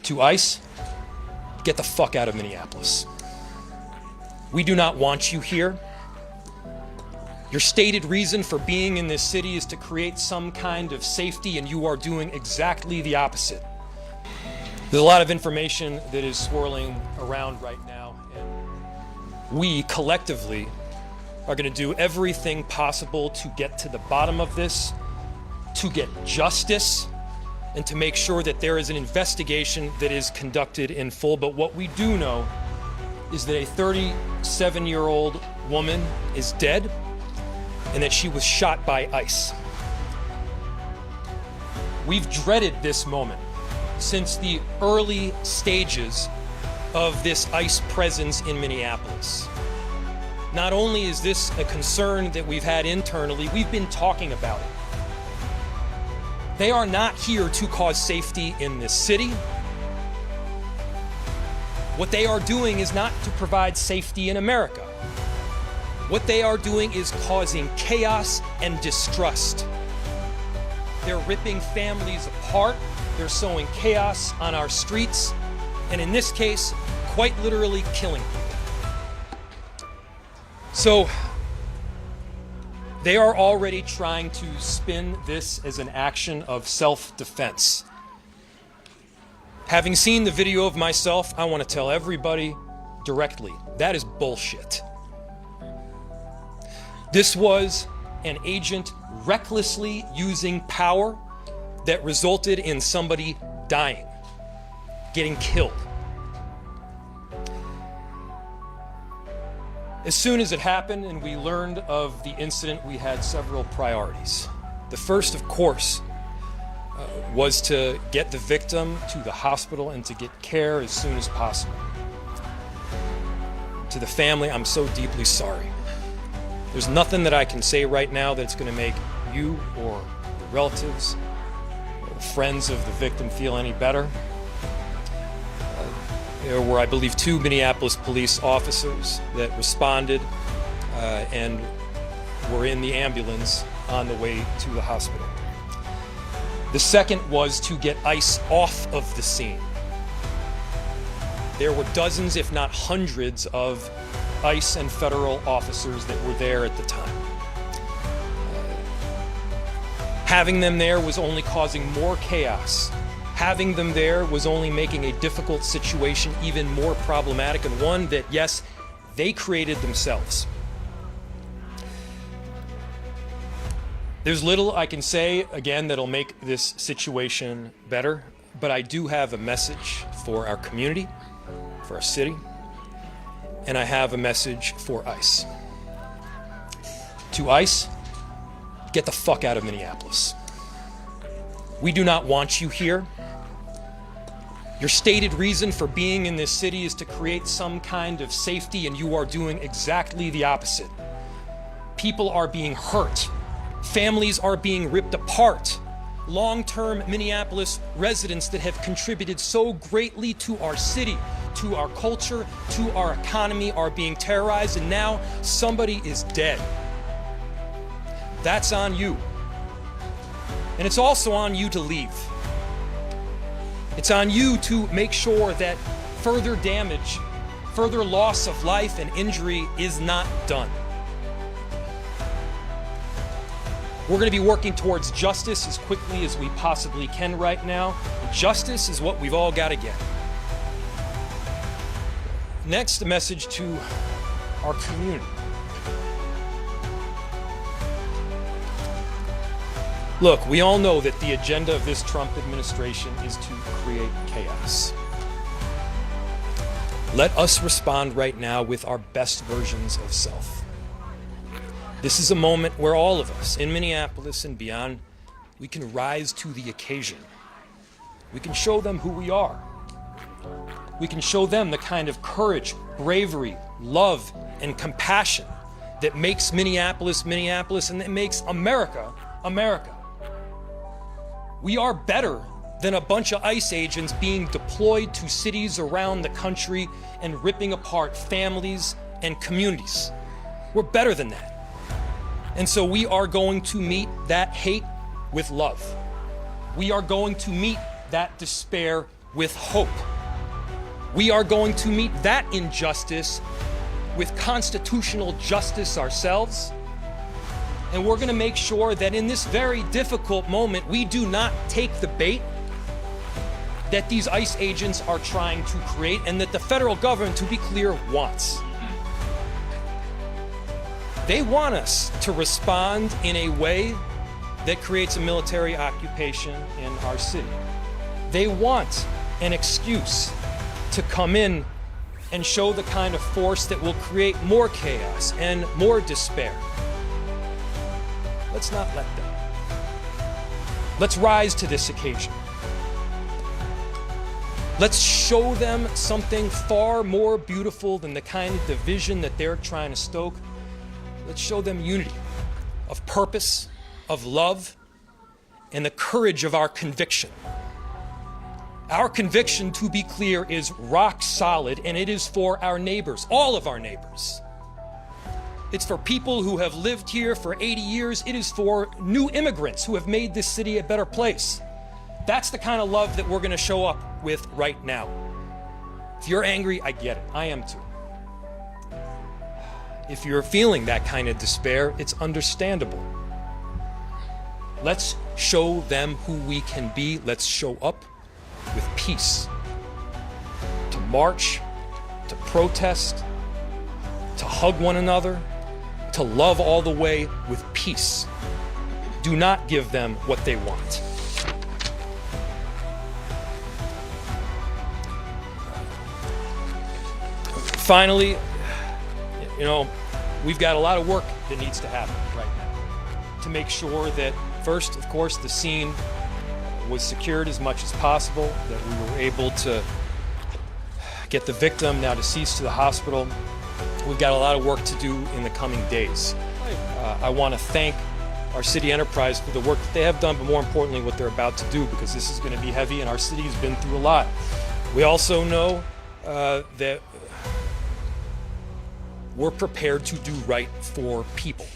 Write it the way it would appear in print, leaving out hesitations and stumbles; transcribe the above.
To ICE, get the fuck out of Minneapolis. We do not want you here. Your stated reason for being in this city is to create some kind of safety, and you are doing exactly the opposite. There's a lot of information that is swirling around right now, and we collectively are going to do everything possible to get to the bottom of this, to get justice, and to make sure that there is an investigation that is conducted in full. But what we do know is that a 37-year-old woman is dead and that she was shot by ICE. We've dreaded this moment since the early stages of this ICE presence in Minneapolis. Not only is this a concern that we've had internally, we've been talking about it. They are not here to cause safety in this city. What they are doing is not to provide safety in America. What they are doing is causing chaos and distrust. They're ripping families apart. They're sowing chaos on our streets, and in this case, quite literally killing people. So, they are already trying to spin this as an action of self-defense. Having seen the video of myself, I want to tell everybody directly, that is bullshit. This was an agent recklessly using power that resulted in somebody dying, getting killed. As soon as it happened and we learned of the incident, we had several priorities. The first, of course, was to get the victim to the hospital and to get care as soon as possible. To the family, I'm so deeply sorry. There's nothing that I can say right now that's going to make you or the relatives or the friends of the victim feel any better. There were, I believe, 2 Minneapolis police officers that responded and were in the ambulance on the way to the hospital. The second was to get ICE off of the scene. There were dozens, if not hundreds, of ICE and federal officers that were there at the time. Having them there was only causing more chaos. Having them there was only making a difficult situation even more problematic, and one that, yes, they created themselves. There's little I can say, again, that'll make this situation better, but I do have a message for our community, for our city, and I have a message for ICE. To ICE, get the fuck out of Minneapolis. We do not want you here. Your stated reason for being in this city is to create some kind of safety, and you are doing exactly the opposite. People are being hurt. Families are being ripped apart. Long-term Minneapolis residents that have contributed so greatly to our city, to our culture, to our economy are being terrorized, and now somebody is dead. That's on you. And it's also on you to leave. It's on you to make sure that further damage, further loss of life and injury is not done. We're going to be working towards justice as quickly as we possibly can right now. Justice is what we've all got to get. Next, a message to our community. Look, we all know that the agenda of this Trump administration is to create chaos. Let us respond right now with our best versions of self. This is a moment where all of us in Minneapolis and beyond, we can rise to the occasion. We can show them who we are. We can show them the kind of courage, bravery, love, and compassion that makes Minneapolis, Minneapolis, and that makes America, America. We are better than a bunch of ICE agents being deployed to cities around the country and ripping apart families and communities. We're better than that. And so we are going to meet that hate with love. We are going to meet that despair with hope. We are going to meet that injustice with constitutional justice ourselves. And we're going to make sure that in this very difficult moment, we do not take the bait that these ICE agents are trying to create and that the federal government, to be clear, wants. They want us to respond in a way that creates a military occupation in our city. They want an excuse to come in and show the kind of force that will create more chaos and more despair. Let's not let them. Let's rise to this occasion. Let's show them something far more beautiful than the kind of division that they're trying to stoke. Let's show them unity of purpose, of love, and the courage of our conviction. Our conviction, to be clear, is rock solid, and it is for our neighbors, all of our neighbors. It's for people who have lived here for 80 years. It is for new immigrants who have made this city a better place. That's the kind of love that we're going to show up with right now. If you're angry, I get it. I am too. If you're feeling that kind of despair, it's understandable. Let's show them who we can be. Let's show up with peace. To march, to protest, to hug one another, to love all the way with peace. Do not give them what they want. Finally, we've got a lot of work that needs to happen right now to make sure that, first, of course, the scene was secured as much as possible, that we were able to get the victim, now deceased, to the hospital. We've got a lot of work to do in the coming days. I want to thank our city enterprise for the work that they have done, but more importantly, what they're about to do, because this is going to be heavy and our city has been through a lot. We also know that we're prepared to do right for people.